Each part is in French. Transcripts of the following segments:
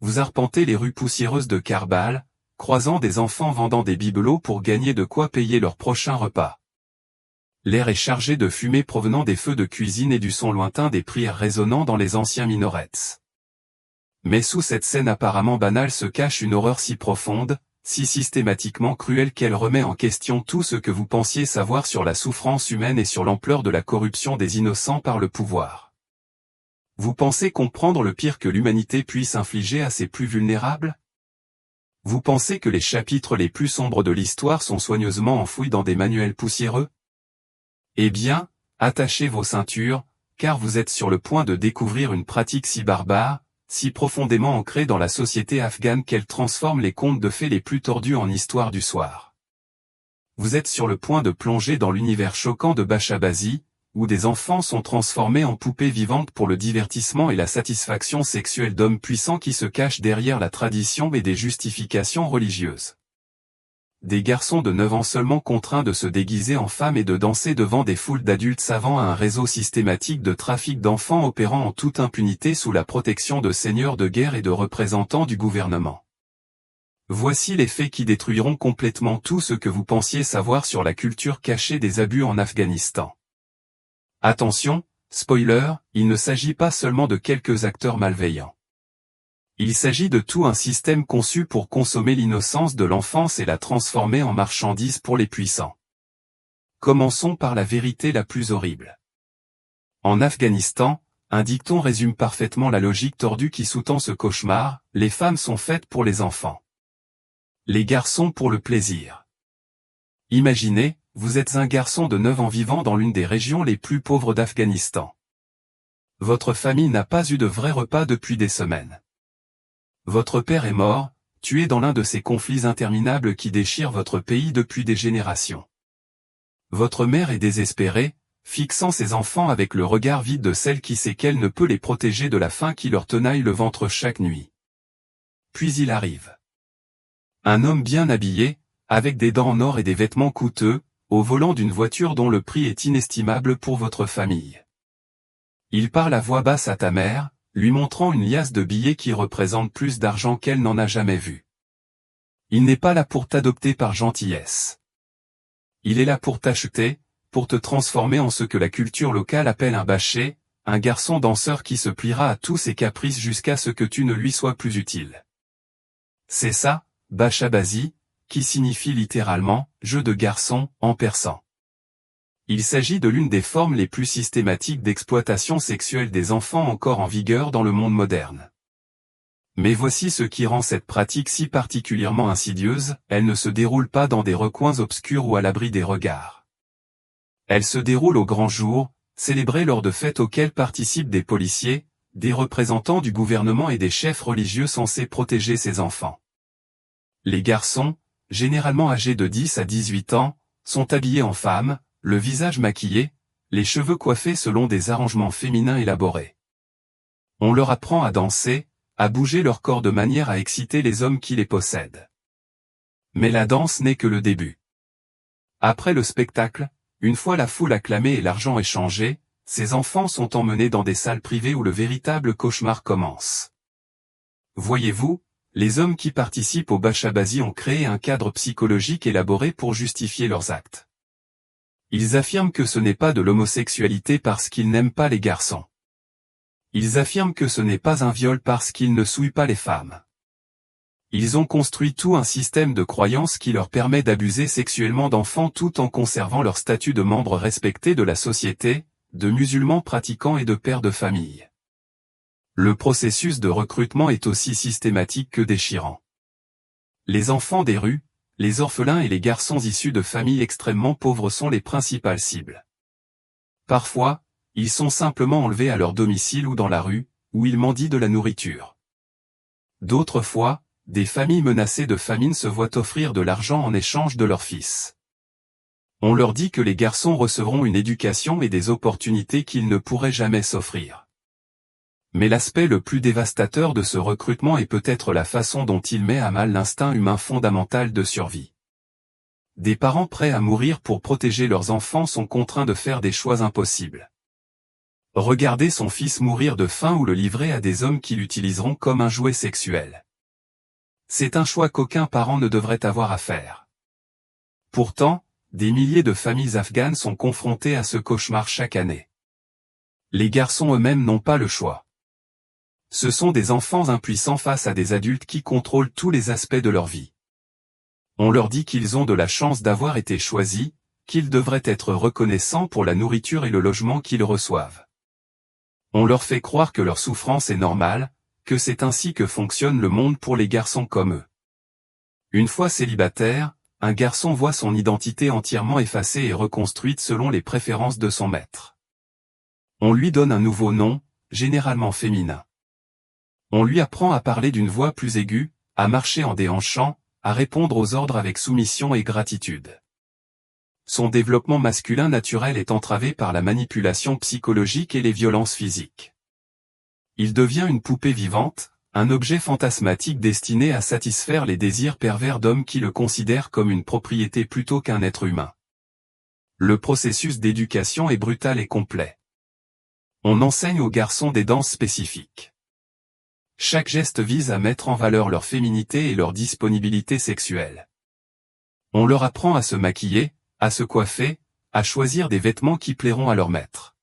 Vous arpentez les rues poussiéreuses de Karbala, croisant des enfants vendant des bibelots pour gagner de quoi payer leur prochain repas. L'air est chargé de fumée provenant des feux de cuisine et du son lointain des prières résonnant dans les anciens minarets. Mais sous cette scène apparemment banale se cache une horreur si profonde, si systématiquement cruelle qu'elle remet en question tout ce que vous pensiez savoir sur la souffrance humaine et sur l'ampleur de la corruption des innocents par le pouvoir. Vous pensez comprendre le pire que l'humanité puisse infliger à ses plus vulnérables? Vous pensez que les chapitres les plus sombres de l'histoire sont soigneusement enfouis dans des manuels poussiéreux? Eh bien, attachez vos ceintures, car vous êtes sur le point de découvrir une pratique si barbare, si profondément ancrée dans la société afghane qu'elle transforme les contes de fées les plus tordus en histoires du soir. Vous êtes sur le point de plonger dans l'univers choquant de Bashabazi, où des enfants sont transformés en poupées vivantes pour le divertissement et la satisfaction sexuelle d'hommes puissants qui se cachent derrière la tradition et des justifications religieuses. Des garçons de 9 ans seulement contraints de se déguiser en femmes et de danser devant des foules d'adultes savants à un réseau systématique de trafic d'enfants opérant en toute impunité sous la protection de seigneurs de guerre et de représentants du gouvernement. Voici les faits qui détruiront complètement tout ce que vous pensiez savoir sur la culture cachée des abus en Afghanistan. Attention, spoiler, il ne s'agit pas seulement de quelques acteurs malveillants. Il s'agit de tout un système conçu pour consommer l'innocence de l'enfance et la transformer en marchandise pour les puissants. Commençons par la vérité la plus horrible. En Afghanistan, un dicton résume parfaitement la logique tordue qui sous-tend ce cauchemar: les femmes sont faites pour les enfants. Les garçons pour le plaisir. Imaginez, vous êtes un garçon de 9 ans vivant dans l'une des régions les plus pauvres d'Afghanistan. Votre famille n'a pas eu de vrai repas depuis des semaines. Votre père est mort, tué dans l'un de ces conflits interminables qui déchirent votre pays depuis des générations. Votre mère est désespérée, fixant ses enfants avec le regard vide de celle qui sait qu'elle ne peut les protéger de la faim qui leur tenaille le ventre chaque nuit. Puis il arrive. Un homme bien habillé, avec des dents en or et des vêtements coûteux, au volant d'une voiture dont le prix est inestimable pour votre famille. Il parle à voix basse à ta mère, lui montrant une liasse de billets qui représente plus d'argent qu'elle n'en a jamais vu. Il n'est pas là pour t'adopter par gentillesse. Il est là pour t'acheter, pour te transformer en ce que la culture locale appelle un bâché, un garçon danseur qui se pliera à tous ses caprices jusqu'à ce que tu ne lui sois plus utile. C'est ça, Bashabazi, qui signifie littéralement « jeu de garçon » en persan. Il s'agit de l'une des formes les plus systématiques d'exploitation sexuelle des enfants encore en vigueur dans le monde moderne. Mais voici ce qui rend cette pratique si particulièrement insidieuse: elle ne se déroule pas dans des recoins obscurs ou à l'abri des regards. Elle se déroule au grand jour, célébrée lors de fêtes auxquelles participent des policiers, des représentants du gouvernement et des chefs religieux censés protéger ces enfants. Les garçons, généralement âgés de 10 à 18 ans, sont habillés en femmes, le visage maquillé, les cheveux coiffés selon des arrangements féminins élaborés. On leur apprend à danser, à bouger leur corps de manière à exciter les hommes qui les possèdent. Mais la danse n'est que le début. Après le spectacle, une fois la foule acclamée et l'argent échangé, ces enfants sont emmenés dans des salles privées où le véritable cauchemar commence. Voyez-vous, les hommes qui participent au Bashabazi ont créé un cadre psychologique élaboré pour justifier leurs actes. Ils affirment que ce n'est pas de l'homosexualité parce qu'ils n'aiment pas les garçons. Ils affirment que ce n'est pas un viol parce qu'ils ne souillent pas les femmes. Ils ont construit tout un système de croyances qui leur permet d'abuser sexuellement d'enfants tout en conservant leur statut de membres respectés de la société, de musulmans pratiquants et de pères de famille. Le processus de recrutement est aussi systématique que déchirant. Les enfants des rues, les orphelins et les garçons issus de familles extrêmement pauvres sont les principales cibles. Parfois, ils sont simplement enlevés à leur domicile ou dans la rue, où ils mendient de la nourriture. D'autres fois, des familles menacées de famine se voient offrir de l'argent en échange de leurs fils. On leur dit que les garçons recevront une éducation et des opportunités qu'ils ne pourraient jamais s'offrir. Mais l'aspect le plus dévastateur de ce recrutement est peut-être la façon dont il met à mal l'instinct humain fondamental de survie. Des parents prêts à mourir pour protéger leurs enfants sont contraints de faire des choix impossibles. Regarder son fils mourir de faim ou le livrer à des hommes qui l'utiliseront comme un jouet sexuel. C'est un choix qu'aucun parent ne devrait avoir à faire. Pourtant, des milliers de familles afghanes sont confrontées à ce cauchemar chaque année. Les garçons eux-mêmes n'ont pas le choix. Ce sont des enfants impuissants face à des adultes qui contrôlent tous les aspects de leur vie. On leur dit qu'ils ont de la chance d'avoir été choisis, qu'ils devraient être reconnaissants pour la nourriture et le logement qu'ils reçoivent. On leur fait croire que leur souffrance est normale, que c'est ainsi que fonctionne le monde pour les garçons comme eux. Une fois célibataire, un garçon voit son identité entièrement effacée et reconstruite selon les préférences de son maître. On lui donne un nouveau nom, généralement féminin. On lui apprend à parler d'une voix plus aiguë, à marcher en déhanchant, à répondre aux ordres avec soumission et gratitude. Son développement masculin naturel est entravé par la manipulation psychologique et les violences physiques. Il devient une poupée vivante, un objet fantasmatique destiné à satisfaire les désirs pervers d'hommes qui le considèrent comme une propriété plutôt qu'un être humain. Le processus d'éducation est brutal et complet. On enseigne aux garçons des danses spécifiques. Chaque geste vise à mettre en valeur leur féminité et leur disponibilité sexuelle. On leur apprend à se maquiller, à se coiffer, à choisir des vêtements qui plairont à leur maître.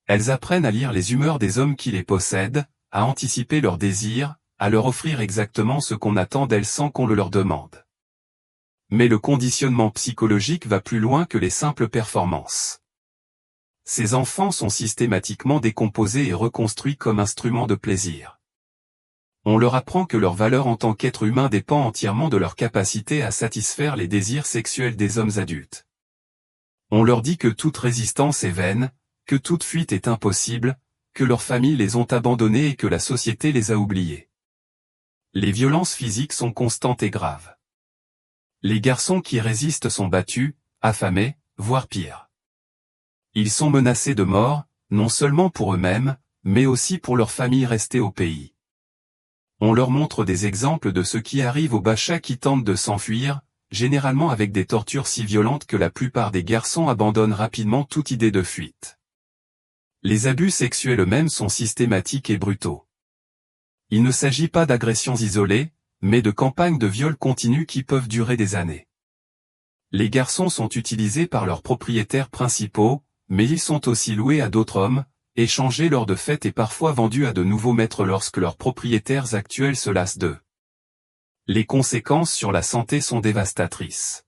Elles apprennent à lire les humeurs des hommes qui les possèdent, à anticiper leurs désirs, à leur offrir exactement ce qu'on attend d'elles sans qu'on le leur demande. Mais le conditionnement psychologique va plus loin que les simples performances. Ces enfants sont systématiquement décomposés et reconstruits comme instruments de plaisir. On leur apprend que leur valeur en tant qu'être humain dépend entièrement de leur capacité à satisfaire les désirs sexuels des hommes adultes. On leur dit que toute résistance est vaine, que toute fuite est impossible, que leurs familles les ont abandonnés et que la société les a oubliés. Les violences physiques sont constantes et graves. Les garçons qui résistent sont battus, affamés, voire pire. Ils sont menacés de mort, non seulement pour eux-mêmes, mais aussi pour leurs familles restées au pays. On leur montre des exemples de ce qui arrive aux bachas qui tentent de s'enfuir, généralement avec des tortures si violentes que la plupart des garçons abandonnent rapidement toute idée de fuite. Les abus sexuels eux-mêmes sont systématiques et brutaux. Il ne s'agit pas d'agressions isolées, mais de campagnes de viol continues qui peuvent durer des années. Les garçons sont utilisés par leurs propriétaires principaux, mais ils sont aussi loués à d'autres hommes, échangés lors de fêtes et parfois vendus à de nouveaux maîtres lorsque leurs propriétaires actuels se lassent d'eux. Les conséquences sur la santé sont dévastatrices.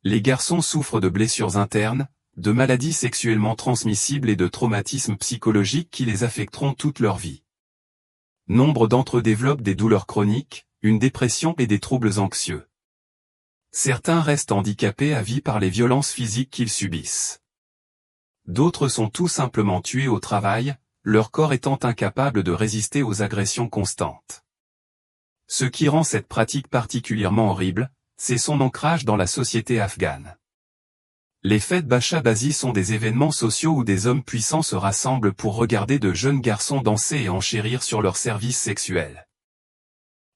Les garçons souffrent de blessures internes, de maladies sexuellement transmissibles et de traumatismes psychologiques qui les affecteront toute leur vie. Nombre d'entre eux développent des douleurs chroniques, une dépression et des troubles anxieux. Certains restent handicapés à vie par les violences physiques qu'ils subissent. D'autres sont tout simplement tués au travail, leur corps étant incapable de résister aux agressions constantes. Ce qui rend cette pratique particulièrement horrible, c'est son ancrage dans la société afghane. Les fêtes Bacha-Bazi sont des événements sociaux où des hommes puissants se rassemblent pour regarder de jeunes garçons danser et enchérir sur leurs services sexuels.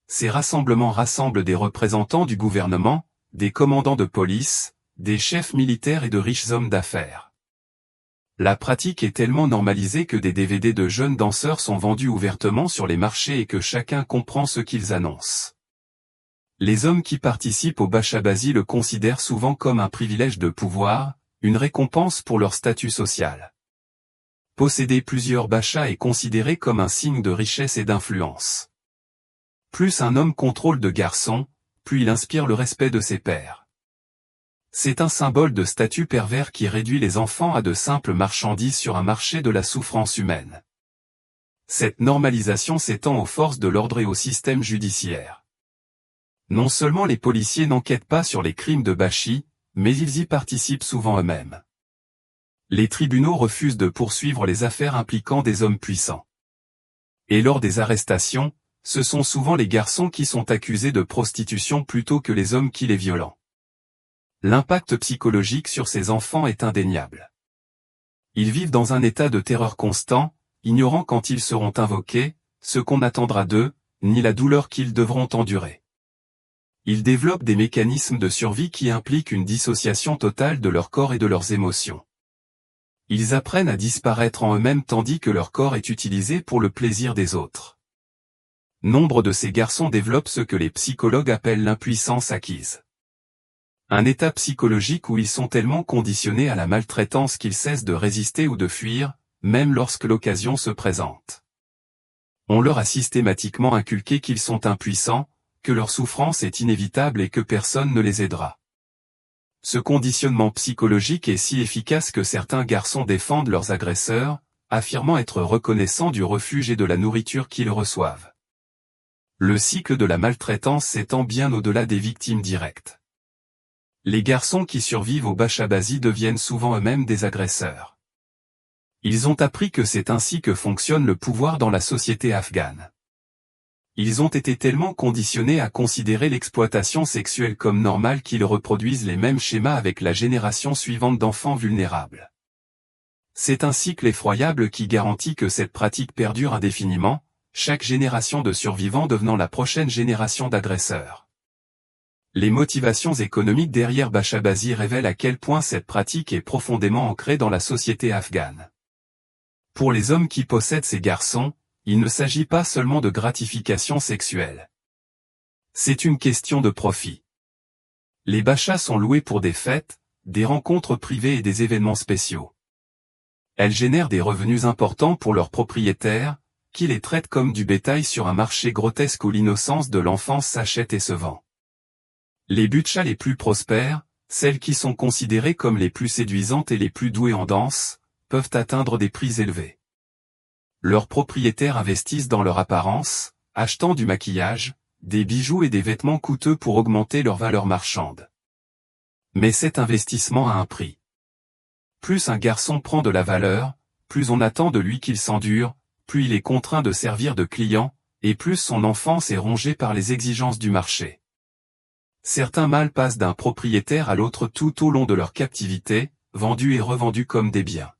Ces rassemblements rassemblent des représentants du gouvernement, des commandants de police, des chefs militaires et de riches hommes d'affaires. La pratique est tellement normalisée que des DVD de jeunes danseurs sont vendus ouvertement sur les marchés et que chacun comprend ce qu'ils annoncent. Les hommes qui participent au Bacha-Bazi le considèrent souvent comme un privilège de pouvoir, une récompense pour leur statut social. Posséder plusieurs bachas est considéré comme un signe de richesse et d'influence. Plus un homme contrôle de garçons, plus il inspire le respect de ses pairs. C'est un symbole de statut pervers qui réduit les enfants à de simples marchandises sur un marché de la souffrance humaine. Cette normalisation s'étend aux forces de l'ordre et au système judiciaire. Non seulement les policiers n'enquêtent pas sur les crimes de Bachi, mais ils y participent souvent eux-mêmes. Les tribunaux refusent de poursuivre les affaires impliquant des hommes puissants. Et lors des arrestations, ce sont souvent les garçons qui sont accusés de prostitution plutôt que les hommes qui les violentent. L'impact psychologique sur ces enfants est indéniable. Ils vivent dans un état de terreur constant, ignorant quand ils seront invoqués, ce qu'on attendra d'eux, ni la douleur qu'ils devront endurer. Ils développent des mécanismes de survie qui impliquent une dissociation totale de leur corps et de leurs émotions. Ils apprennent à disparaître en eux-mêmes tandis que leur corps est utilisé pour le plaisir des autres. Nombre de ces garçons développent ce que les psychologues appellent l'impuissance acquise. Un état psychologique où ils sont tellement conditionnés à la maltraitance qu'ils cessent de résister ou de fuir, même lorsque l'occasion se présente. On leur a systématiquement inculqué qu'ils sont impuissants, que leur souffrance est inévitable et que personne ne les aidera. Ce conditionnement psychologique est si efficace que certains garçons défendent leurs agresseurs, affirmant être reconnaissants du refuge et de la nourriture qu'ils reçoivent. Le cycle de la maltraitance s'étend bien au-delà des victimes directes. Les garçons qui survivent au Bashabazi deviennent souvent eux-mêmes des agresseurs. Ils ont appris que c'est ainsi que fonctionne le pouvoir dans la société afghane. Ils ont été tellement conditionnés à considérer l'exploitation sexuelle comme normale qu'ils reproduisent les mêmes schémas avec la génération suivante d'enfants vulnérables. C'est un cycle effroyable qui garantit que cette pratique perdure indéfiniment, chaque génération de survivants devenant la prochaine génération d'agresseurs. Les motivations économiques derrière Bashabazi révèlent à quel point cette pratique est profondément ancrée dans la société afghane. Pour les hommes qui possèdent ces garçons, il ne s'agit pas seulement de gratification sexuelle. C'est une question de profit. Les bachas sont loués pour des fêtes, des rencontres privées et des événements spéciaux. Elles génèrent des revenus importants pour leurs propriétaires, qui les traitent comme du bétail sur un marché grotesque où l'innocence de l'enfance s'achète et se vend. Les butchas les plus prospères, celles qui sont considérées comme les plus séduisantes et les plus douées en danse, peuvent atteindre des prix élevés. Leurs propriétaires investissent dans leur apparence, achetant du maquillage, des bijoux et des vêtements coûteux pour augmenter leur valeur marchande. Mais cet investissement a un prix. Plus un garçon prend de la valeur, plus on attend de lui qu'il s'endure, plus il est contraint de servir de client, et plus son enfance est rongée par les exigences du marché. Certains mâles passent d'un propriétaire à l'autre tout au long de leur captivité, vendus et revendus comme des biens.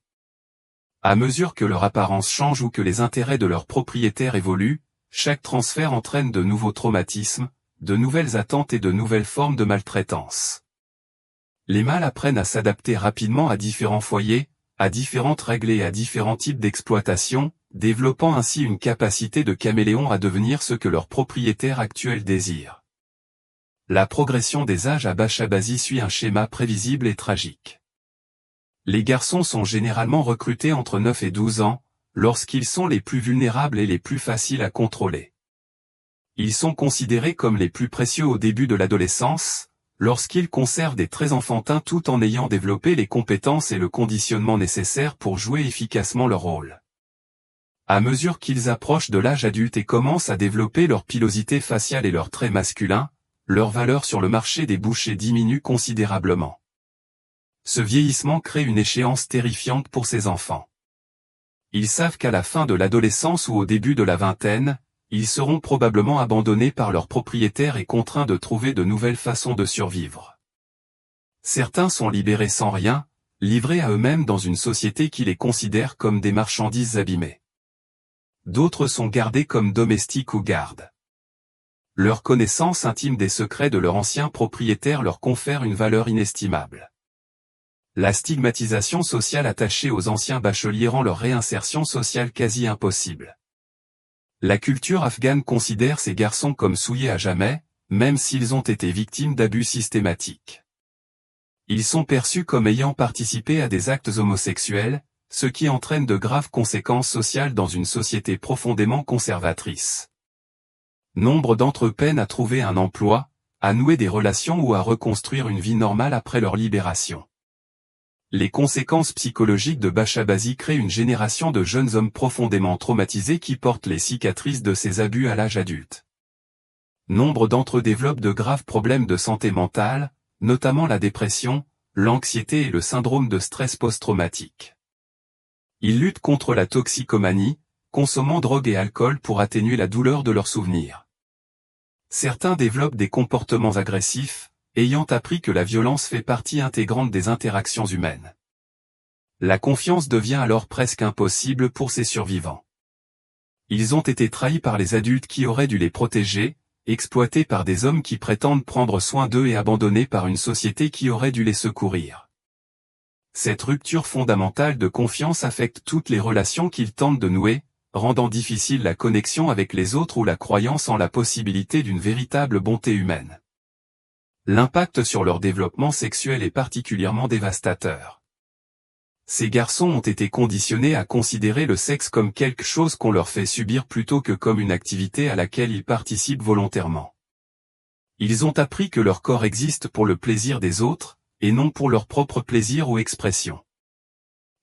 À mesure que leur apparence change ou que les intérêts de leur propriétaire évoluent, chaque transfert entraîne de nouveaux traumatismes, de nouvelles attentes et de nouvelles formes de maltraitance. Les mâles apprennent à s'adapter rapidement à différents foyers, à différentes règles et à différents types d'exploitation, développant ainsi une capacité de caméléon à devenir ce que leur propriétaire actuel désire. La progression des âges à Bashabazi suit un schéma prévisible et tragique. Les garçons sont généralement recrutés entre 9 et 12 ans, lorsqu'ils sont les plus vulnérables et les plus faciles à contrôler. Ils sont considérés comme les plus précieux au début de l'adolescence, lorsqu'ils conservent des traits enfantins tout en ayant développé les compétences et le conditionnement nécessaires pour jouer efficacement leur rôle. À mesure qu'ils approchent de l'âge adulte et commencent à développer leur pilosité faciale et leurs traits masculins, leur valeur sur le marché des bouchers diminue considérablement. Ce vieillissement crée une échéance terrifiante pour ces enfants. Ils savent qu'à la fin de l'adolescence ou au début de la vingtaine, ils seront probablement abandonnés par leurs propriétaires et contraints de trouver de nouvelles façons de survivre. Certains sont libérés sans rien, livrés à eux-mêmes dans une société qui les considère comme des marchandises abîmées. D'autres sont gardés comme domestiques ou gardes. Leur connaissance intime des secrets de leur ancien propriétaire leur confère une valeur inestimable. La stigmatisation sociale attachée aux anciens bacheliers rend leur réinsertion sociale quasi impossible. La culture afghane considère ces garçons comme souillés à jamais, même s'ils ont été victimes d'abus systématiques. Ils sont perçus comme ayant participé à des actes homosexuels, ce qui entraîne de graves conséquences sociales dans une société profondément conservatrice. Nombre d'entre eux peinent à trouver un emploi, à nouer des relations ou à reconstruire une vie normale après leur libération. Les conséquences psychologiques de Bashabazi créent une génération de jeunes hommes profondément traumatisés qui portent les cicatrices de ces abus à l'âge adulte. Nombre d'entre eux développent de graves problèmes de santé mentale, notamment la dépression, l'anxiété et le syndrome de stress post-traumatique. Ils luttent contre la toxicomanie, consommant drogue et alcool pour atténuer la douleur de leurs souvenirs. Certains développent des comportements agressifs, ayant appris que la violence fait partie intégrante des interactions humaines. La confiance devient alors presque impossible pour ces survivants. Ils ont été trahis par les adultes qui auraient dû les protéger, exploités par des hommes qui prétendent prendre soin d'eux et abandonnés par une société qui aurait dû les secourir. Cette rupture fondamentale de confiance affecte toutes les relations qu'ils tentent de nouer, rendant difficile la connexion avec les autres ou la croyance en la possibilité d'une véritable bonté humaine. L'impact sur leur développement sexuel est particulièrement dévastateur. Ces garçons ont été conditionnés à considérer le sexe comme quelque chose qu'on leur fait subir plutôt que comme une activité à laquelle ils participent volontairement. Ils ont appris que leur corps existe pour le plaisir des autres, et non pour leur propre plaisir ou expression.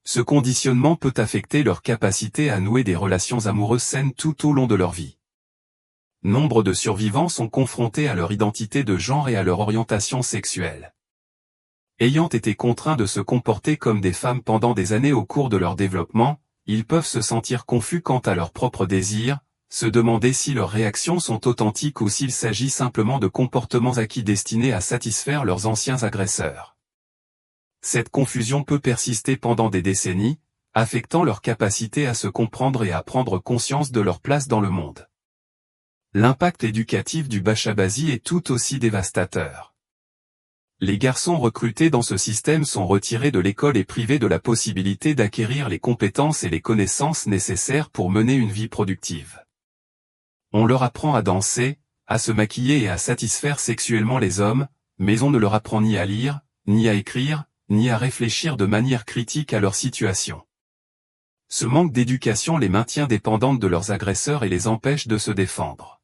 Ce conditionnement peut affecter leur capacité à nouer des relations amoureuses saines tout au long de leur vie. Nombre de survivants sont confrontés à leur identité de genre et à leur orientation sexuelle. Ayant été contraints de se comporter comme des femmes pendant des années au cours de leur développement, ils peuvent se sentir confus quant à leurs propres désirs, se demander si leurs réactions sont authentiques ou s'il s'agit simplement de comportements acquis destinés à satisfaire leurs anciens agresseurs. Cette confusion peut persister pendant des décennies, affectant leur capacité à se comprendre et à prendre conscience de leur place dans le monde. L'impact éducatif du Bashabazi est tout aussi dévastateur. Les garçons recrutés dans ce système sont retirés de l'école et privés de la possibilité d'acquérir les compétences et les connaissances nécessaires pour mener une vie productive. On leur apprend à danser, à se maquiller et à satisfaire sexuellement les hommes, mais on ne leur apprend ni à lire, ni à écrire, ni à réfléchir de manière critique à leur situation. Ce manque d'éducation les maintient dépendantes de leurs agresseurs et les empêche de se défendre.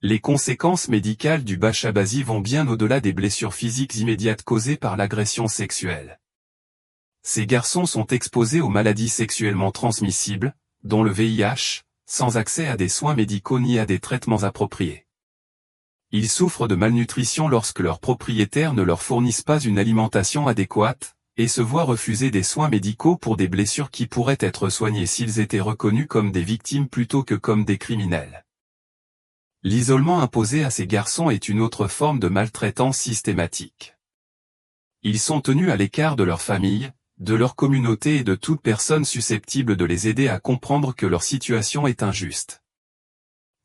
Les conséquences médicales du Bashabazi vont bien au-delà des blessures physiques immédiates causées par l'agression sexuelle. Ces garçons sont exposés aux maladies sexuellement transmissibles, dont le VIH, sans accès à des soins médicaux ni à des traitements appropriés. Ils souffrent de malnutrition lorsque leurs propriétaires ne leur fournissent pas une alimentation adéquate, et se voient refuser des soins médicaux pour des blessures qui pourraient être soignées s'ils étaient reconnus comme des victimes plutôt que comme des criminels. L'isolement imposé à ces garçons est une autre forme de maltraitance systématique. Ils sont tenus à l'écart de leur famille, de leur communauté et de toute personne susceptible de les aider à comprendre que leur situation est injuste.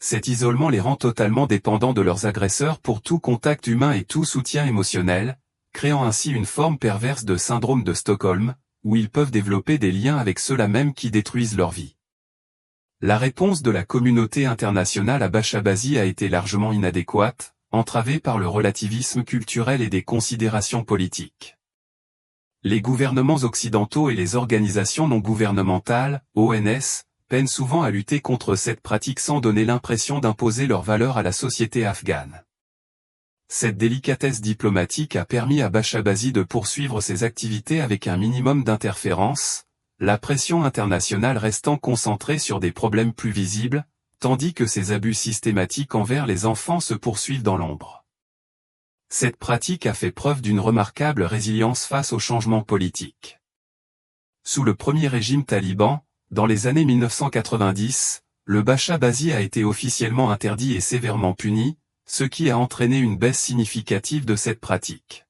Cet isolement les rend totalement dépendants de leurs agresseurs pour tout contact humain et tout soutien émotionnel, créant ainsi une forme perverse de syndrome de Stockholm, où ils peuvent développer des liens avec ceux-là même qui détruisent leur vie. La réponse de la communauté internationale à Bashabazi a été largement inadéquate, entravée par le relativisme culturel et des considérations politiques. Les gouvernements occidentaux et les organisations non gouvernementales, ONS, peinent souvent à lutter contre cette pratique sans donner l'impression d'imposer leurs valeurs à la société afghane. Cette délicatesse diplomatique a permis à Bashabazi de poursuivre ses activités avec un minimum d'interférence, la pression internationale restant concentrée sur des problèmes plus visibles, tandis que ces abus systématiques envers les enfants se poursuivent dans l'ombre. Cette pratique a fait preuve d'une remarquable résilience face aux changements politiques. Sous le premier régime taliban, dans les années 1990, le Bashabazi a été officiellement interdit et sévèrement puni, ce qui a entraîné une baisse significative de cette pratique.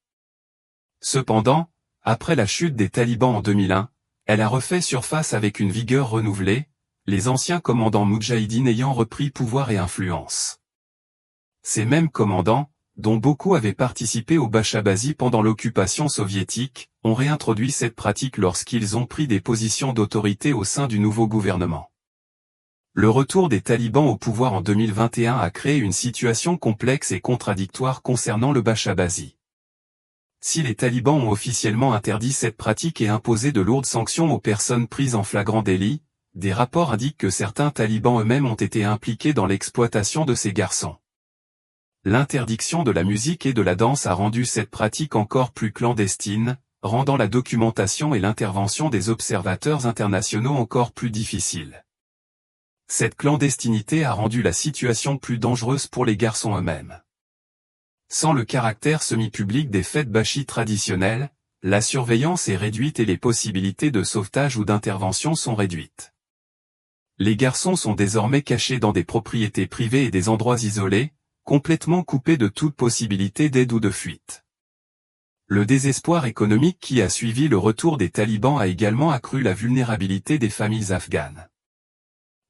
Cependant, après la chute des talibans en 2001, elle a refait surface avec une vigueur renouvelée, les anciens commandants moudjahidines ayant repris pouvoir et influence. Ces mêmes commandants, dont beaucoup avaient participé au Bashabazi pendant l'occupation soviétique, ont réintroduit cette pratique lorsqu'ils ont pris des positions d'autorité au sein du nouveau gouvernement. Le retour des talibans au pouvoir en 2021 a créé une situation complexe et contradictoire concernant le Bashabazi. Si les talibans ont officiellement interdit cette pratique et imposé de lourdes sanctions aux personnes prises en flagrant délit, des rapports indiquent que certains talibans eux-mêmes ont été impliqués dans l'exploitation de ces garçons. L'interdiction de la musique et de la danse a rendu cette pratique encore plus clandestine, rendant la documentation et l'intervention des observateurs internationaux encore plus difficiles. Cette clandestinité a rendu la situation plus dangereuse pour les garçons eux-mêmes. Sans le caractère semi-public des fêtes bashi traditionnelles, la surveillance est réduite et les possibilités de sauvetage ou d'intervention sont réduites. Les garçons sont désormais cachés dans des propriétés privées et des endroits isolés, complètement coupés de toute possibilité d'aide ou de fuite. Le désespoir économique qui a suivi le retour des talibans a également accru la vulnérabilité des familles afghanes.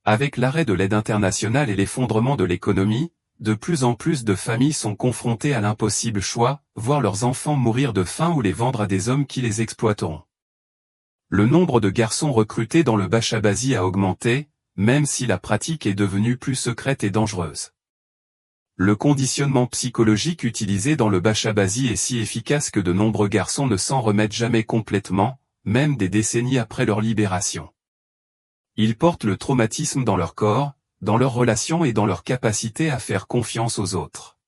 Avec l'arrêt de l'aide internationale et l'effondrement de l'économie, de plus en plus de familles sont confrontées à l'impossible choix, voir leurs enfants mourir de faim ou les vendre à des hommes qui les exploiteront. Le nombre de garçons recrutés dans le Bashabazi a augmenté, même si la pratique est devenue plus secrète et dangereuse. Le conditionnement psychologique utilisé dans le Bashabazi est si efficace que de nombreux garçons ne s'en remettent jamais complètement, même des décennies après leur libération. Ils portent le traumatisme dans leur corps, dans leurs relations et dans leur capacité à faire confiance aux autres.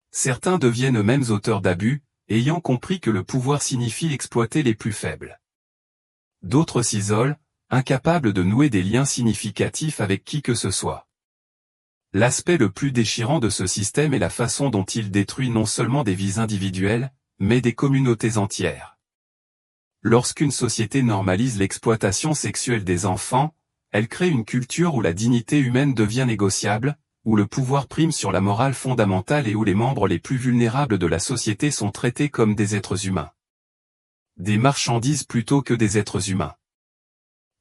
Certains deviennent eux-mêmes auteurs d'abus, ayant compris que le pouvoir signifie exploiter les plus faibles. D'autres s'isolent, incapables de nouer des liens significatifs avec qui que ce soit. L'aspect le plus déchirant de ce système est la façon dont il détruit non seulement des vies individuelles, mais des communautés entières. Lorsqu'une société normalise l'exploitation sexuelle des enfants, elle crée une culture où la dignité humaine devient négociable, où le pouvoir prime sur la morale fondamentale et où les membres les plus vulnérables de la société sont traités comme des êtres humains. Des marchandises plutôt que des êtres humains.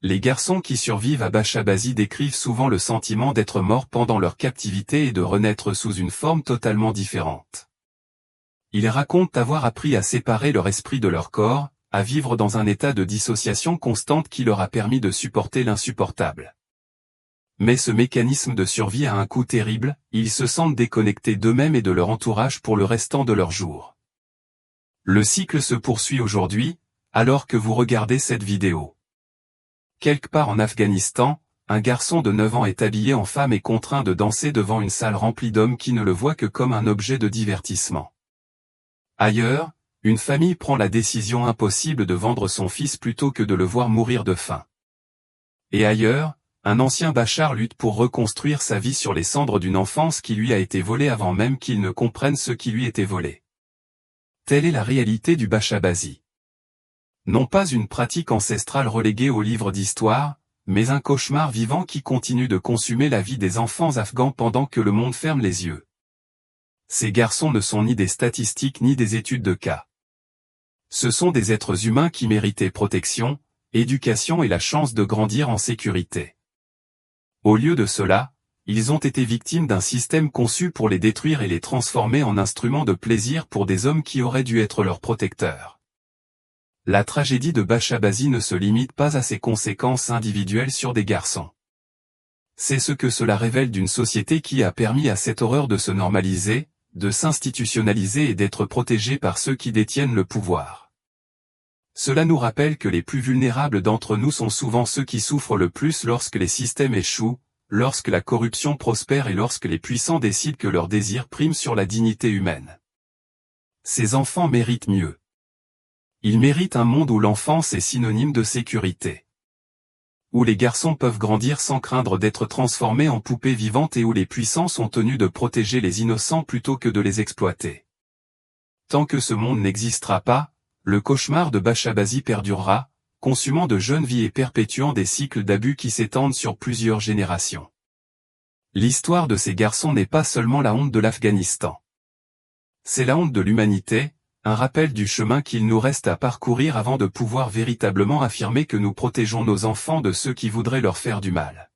Les garçons qui survivent à Bashabazi décrivent souvent le sentiment d'être morts pendant leur captivité et de renaître sous une forme totalement différente. Ils racontent avoir appris à séparer leur esprit de leur corps, à vivre dans un état de dissociation constante qui leur a permis de supporter l'insupportable. Mais ce mécanisme de survie a un coût terrible, ils se sentent déconnectés d'eux-mêmes et de leur entourage pour le restant de leurs jours. Le cycle se poursuit aujourd'hui, alors que vous regardez cette vidéo. Quelque part en Afghanistan, un garçon de 9 ans est habillé en femme et contraint de danser devant une salle remplie d'hommes qui ne le voient que comme un objet de divertissement. Ailleurs, une famille prend la décision impossible de vendre son fils plutôt que de le voir mourir de faim. Et ailleurs, un ancien Bachar lutte pour reconstruire sa vie sur les cendres d'une enfance qui lui a été volée avant même qu'il ne comprenne ce qui lui était volé. Telle est la réalité du Bashabazi. Non pas une pratique ancestrale reléguée au livre d'histoire, mais un cauchemar vivant qui continue de consumer la vie des enfants afghans pendant que le monde ferme les yeux. Ces garçons ne sont ni des statistiques ni des études de cas. Ce sont des êtres humains qui méritaient protection, éducation et la chance de grandir en sécurité. Au lieu de cela, ils ont été victimes d'un système conçu pour les détruire et les transformer en instruments de plaisir pour des hommes qui auraient dû être leurs protecteurs. La tragédie de Bashabazi ne se limite pas à ses conséquences individuelles sur des garçons. C'est ce que cela révèle d'une société qui a permis à cette horreur de se normaliser, de s'institutionnaliser et d'être protégée par ceux qui détiennent le pouvoir. Cela nous rappelle que les plus vulnérables d'entre nous sont souvent ceux qui souffrent le plus lorsque les systèmes échouent, lorsque la corruption prospère et lorsque les puissants décident que leur désir prime sur la dignité humaine. Ces enfants méritent mieux. Ils méritent un monde où l'enfance est synonyme de sécurité. Où les garçons peuvent grandir sans craindre d'être transformés en poupées vivantes et où les puissants sont tenus de protéger les innocents plutôt que de les exploiter. Tant que ce monde n'existera pas, le cauchemar de Bashabazi perdurera, consumant de jeunes vies et perpétuant des cycles d'abus qui s'étendent sur plusieurs générations. L'histoire de ces garçons n'est pas seulement la honte de l'Afghanistan. C'est la honte de l'humanité, un rappel du chemin qu'il nous reste à parcourir avant de pouvoir véritablement affirmer que nous protégeons nos enfants de ceux qui voudraient leur faire du mal.